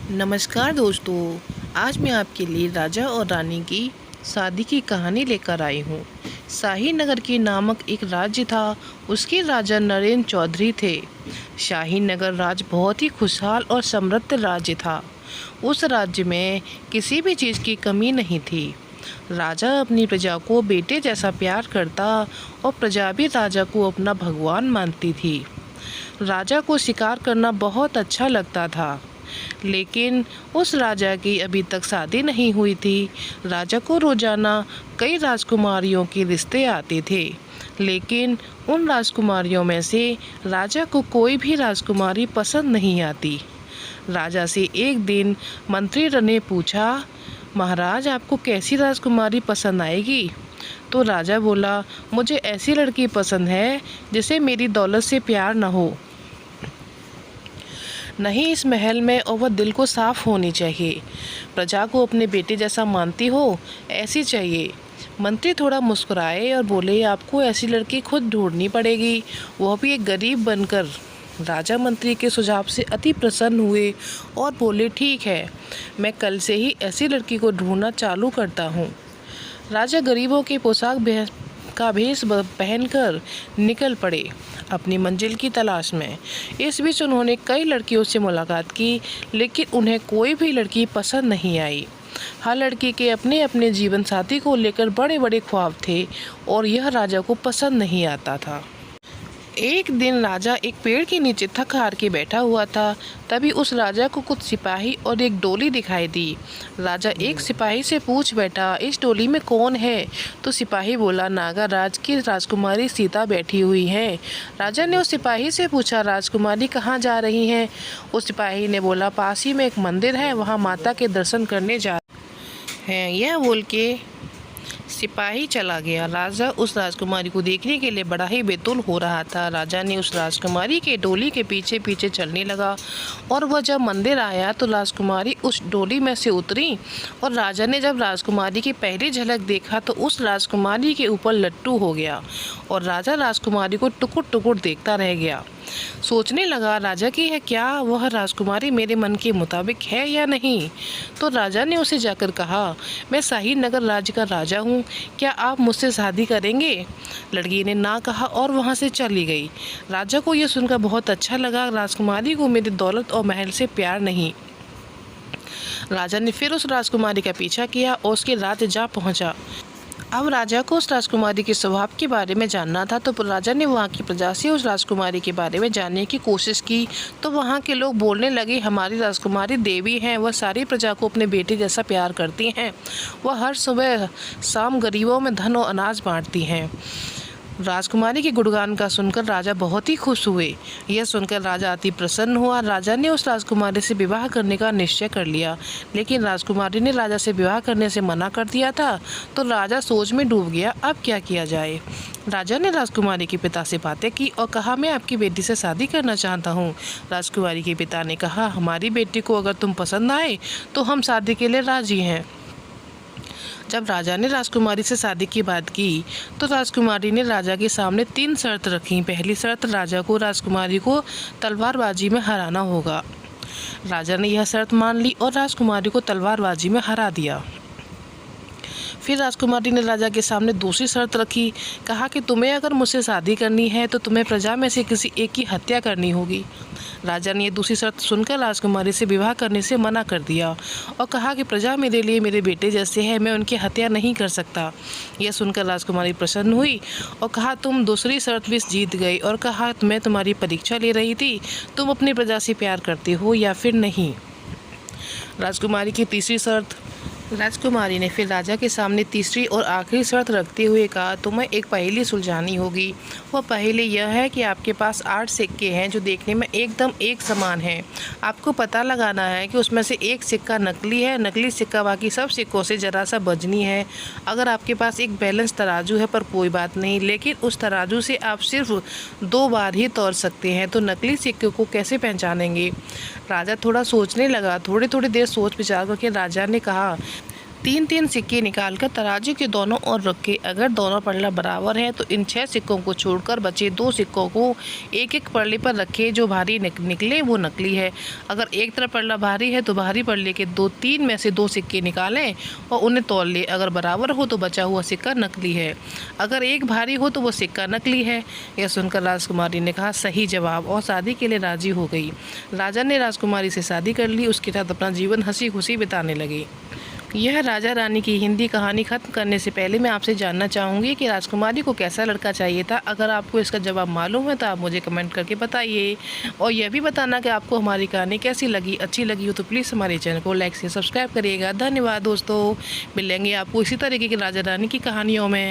नमस्कार दोस्तों। आज मैं आपके लिए राजा और रानी की शादी की कहानी लेकर आई हूँ। शाही नगर के नामक एक राज्य था। उसके राजा नरेंद्र चौधरी थे। शाही नगर राज्य बहुत ही खुशहाल और समृद्ध राज्य था। उस राज्य में किसी भी चीज़ की कमी नहीं थी। राजा अपनी प्रजा को बेटे जैसा प्यार करता और प्रजा भी राजा को अपना भगवान मानती थी। राजा को शिकार करना बहुत अच्छा लगता था, लेकिन उस राजा की अभी तक शादी नहीं हुई थी। राजा को रोजाना कई राजकुमारियों के रिश्ते आते थे, लेकिन उन राजकुमारियों में से राजा को कोई भी राजकुमारी पसंद नहीं आती। राजा से एक दिन मंत्री ने पूछा, महाराज आपको कैसी राजकुमारी पसंद आएगी? तो राजा बोला, मुझे ऐसी लड़की पसंद है जिसे मेरी दौलत से प्यार न हो, नहीं इस महल में, और वह दिल को साफ होनी चाहिए। प्रजा को अपने बेटे जैसा मानती हो, ऐसी चाहिए। मंत्री थोड़ा मुस्कुराए और बोले, आपको ऐसी लड़की खुद ढूंढनी पड़ेगी, वह भी एक गरीब बनकर। राजा मंत्री के सुझाव से अति प्रसन्न हुए और बोले, ठीक है, मैं कल से ही ऐसी लड़की को ढूंढना चालू करता हूँ। राजा गरीबों के पोशाक का भेष पहनकर निकल पड़े अपनी मंजिल की तलाश में। इस बीच उन्होंने कई लड़कियों से मुलाकात की, लेकिन उन्हें कोई भी लड़की पसंद नहीं आई। हर लड़की के अपने अपने जीवन साथी को लेकर बड़े बड़े ख्वाब थे और यह राजा को पसंद नहीं आता था। एक दिन राजा एक पेड़ के नीचे थक हार के बैठा हुआ था। तभी उस राजा को कुछ सिपाही और एक डोली दिखाई दी। राजा एक सिपाही से पूछ बैठा, इस डोली में कौन है? तो सिपाही बोला, नागाराज की राजकुमारी सीता बैठी हुई है। राजा ने उस सिपाही से पूछा, राजकुमारी कहाँ जा रही हैं? उस सिपाही ने बोला, पास ही में एक मंदिर है, वहाँ माता के दर्शन करने जा हैं। यह बोल के सिपाही चला गया। राजा उस राजकुमारी को देखने के लिए बड़ा ही बेतुल हो रहा था। राजा ने उस राजकुमारी के डोली के पीछे पीछे चलने लगा और वह जब मंदिर आया तो राजकुमारी उस डोली में से उतरी और राजा ने जब राजकुमारी की पहली झलक देखा तो उस राजकुमारी के ऊपर लट्टू हो गया और राजा राजकुमारी को टुकुर टुकुर देखता रह गया। सोचने लगा, राजा की है क्या वह राजकुमारी मेरे मन के मुताबिक है या नहीं? तो राजा ने उसे जाकर कहा, मैं शाही नगर राज्य का राजा हूँ, क्या आप मुझसे शादी करेंगे? लड़की ने ना कहा और वहाँ से चली गई। राजा को यह सुनकर बहुत अच्छा लगा, राजकुमारी को मेरी दौलत और महल से प्यार नहीं। राजा ने फिर उस राजकुमारी का पीछा किया और उसके राज्य जा पहुँचा। अब राजा को उस राजकुमारी के स्वभाव के बारे में जानना था, तो राजा ने वहाँ की प्रजा से उस राजकुमारी के बारे में जानने की कोशिश की। तो वहाँ के लोग बोलने लगे, हमारी राजकुमारी देवी हैं, वह सारी प्रजा को अपने बेटे जैसा प्यार करती हैं, वह हर सुबह शाम गरीबों में धन और अनाज बांटती हैं। राजकुमारी के गुणगान का सुनकर राजा बहुत ही खुश हुए। यह सुनकर राजा अति प्रसन्न हुआ। राजा ने उस राजकुमारी से विवाह करने का निश्चय कर लिया, लेकिन राजकुमारी ने राजा से विवाह करने से मना कर दिया था। तो राजा सोच में डूब गया, अब क्या किया जाए। राजा ने राजकुमारी के पिता से बातें की और कहा, मैं आपकी बेटी से शादी करना चाहता हूँ। राजकुमारी के पिता ने कहा, हमारी बेटी को अगर तुम पसंद आए तो हम शादी के लिए राजी हैं। जब राजा ने राजकुमारी से शादी की बात की तो राजकुमारी ने राजा के सामने 3 शर्त रखी। पहली शर्त, राजा को राजकुमारी को तलवारबाजी में हराना होगा। राजा ने यह शर्त मान ली और राजकुमारी को तलवारबाजी में हरा दिया। फिर राजकुमारी ने राजा के सामने दूसरी शर्त रखी, कहा कि तुम्हें अगर मुझसे शादी करनी है तो तुम्हें प्रजा में से किसी एक की हत्या करनी होगी। राजा ने ये दूसरी शर्त सुनकर राजकुमारी से विवाह करने से मना कर दिया और कहा कि प्रजा मेरे लिए मेरे बेटे जैसे है, मैं उनकी हत्या नहीं कर सकता। यह सुनकर राजकुमारी प्रसन्न हुई और कहा, तुम दूसरी शर्त भी जीत गई, और कहा, मैं तुम्हारी परीक्षा ले रही थी, तुम अपनी प्रजा से प्यार करते हो या फिर नहीं। राजकुमारी की तीसरी शर्त। राजकुमारी ने फिर राजा के सामने तीसरी और आखिरी शर्त रखते हुए कहा, तुम्हें एक पहेली सुलझानी होगी। वह पहेली यह है कि आपके पास 8 सिक्के हैं जो देखने में एकदम एक समान हैं। आपको पता लगाना है कि उसमें से एक सिक्का नकली है, नकली सिक्का बाकी सब सिक्कों से ज़रा सा वजनी है। अगर आपके पास एक बैलेंस तराजू है पर कोई बात नहीं, लेकिन उस तराजू से आप सिर्फ 2 बार ही तौल सकते हैं, तो नकली सिक्के को कैसे पहचानेंगे? राजा थोड़ा सोचने लगा। थोड़ी देर सोच विचार करके राजा ने कहा, 3-3 सिक्के निकालकर तराजू के दोनों ओर रखे। अगर दोनों पलड़ा बराबर हैं तो इन 6 सिक्कों को छोड़कर बचे 2 सिक्कों को एक-एक पलड़े पर रखे। जो भारी निकले वो नकली है। अगर एक तरफ पलड़ा भारी है तो भारी पलड़े के 3 में से 2 सिक्के निकालें और उन्हें तौल लें। अगर बराबर हो तो बचा हुआ सिक्का नकली है। अगर एक भारी हो तो वो सिक्का नकली है। यह सुनकर राजकुमारी ने कहा सही जवाब और शादी के लिए राजी हो गई। राजा ने राजकुमारी से शादी कर ली। उसके साथ अपना जीवन हंसी खुशी बिताने लगे। यह राजा रानी की हिंदी कहानी ख़त्म करने से पहले मैं आपसे जानना चाहूँगी कि राजकुमारी को कैसा लड़का चाहिए था। अगर आपको इसका जवाब मालूम है तो आप मुझे कमेंट करके बताइए और यह भी बताना कि आपको हमारी कहानी कैसी लगी। अच्छी लगी हो तो प्लीज़ हमारे चैनल को लाइक से सब्सक्राइब करिएगा। धन्यवाद दोस्तों। मिलेंगे आपको इसी तरीके की राजा रानी की कहानियों में।